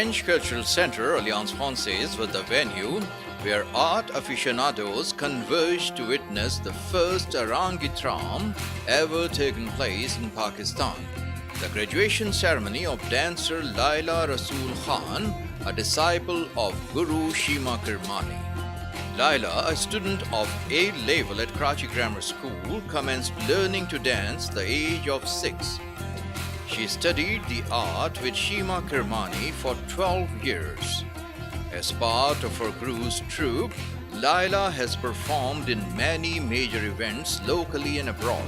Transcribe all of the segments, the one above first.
French Cultural Center, Alliance Francaise, was the venue where art aficionados converged to witness the first orangutram ever taken place in Pakistan. The graduation ceremony of dancer Leila Rasool Khan, a disciple of Guru Shima Kirmani. Leila, a student of A level at Karachi Grammar School, commenced learning to dance at the age of 6. She studied the art with Shima Kirmani for 12 years. As part of her Guru's troupe, Leila has performed in many major events locally and abroad,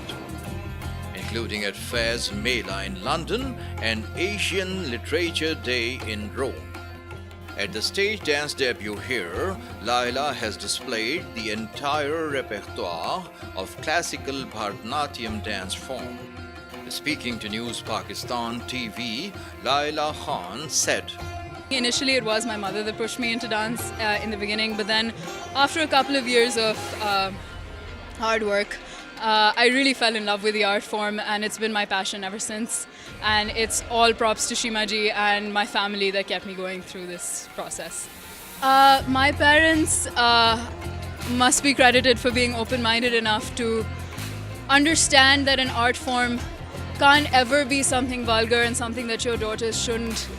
including at Fez Mela in London and Asian Literature Day in Rome. At the stage dance debut here, Leila has displayed the entire repertoire of classical Bharatanatyan dance form. Speaking to News Pakistan TV, Leila Khan said, Initially, it was my mother that pushed me into dance in the beginning, but then after a couple of years of hard work, I really fell in love with the art form, and it's been my passion ever since. And it's all props to Shimaji and my family that kept me going through this process. My parents must be credited for being open-minded enough to understand that an art form can't ever be something vulgar and something that your daughters shouldn't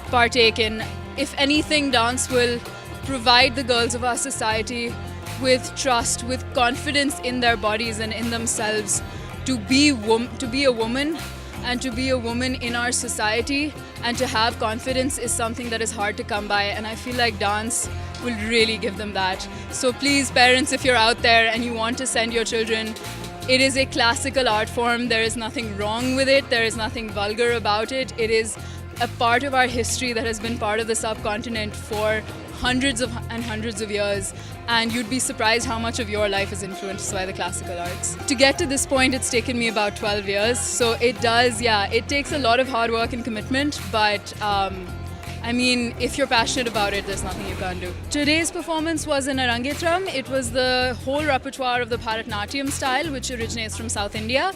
partake in. If anything, dance will provide the girls of our society with trust, with confidence in their bodies and in themselves to be a woman and to be a woman in our society, and to have confidence is something that is hard to come by, and I feel like dance will really give them that. So please, parents, if you're out there and you want to send your children, it is a classical art form. There is nothing wrong with it. There is nothing vulgar about it. It is a part of our history that has been part of the subcontinent for hundreds of years, and you'd be surprised how much of your life is influenced by the classical arts. To get to this point, it's taken me about 12 years, so it takes a lot of hard work and commitment, but I mean, if you're passionate about it, there's nothing you can't do. Today's performance was an Arangetram. It was the whole repertoire of the Bharatanatyam style, which originates from South India.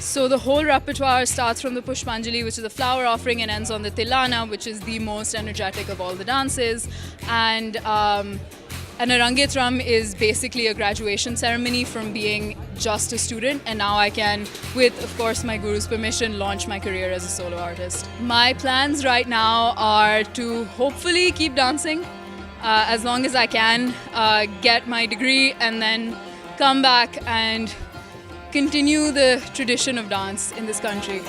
So the whole repertoire starts from the Pushpanjali, which is a flower offering, and ends on the Tilana, which is the most energetic of all the dances. And an Arangetram is basically a graduation ceremony from being just a student, and now I can, with of course my guru's permission, launch my career as a solo artist. My plans right now are to hopefully keep dancing as long as I can, get my degree, and then come back and continue the tradition of dance in this country.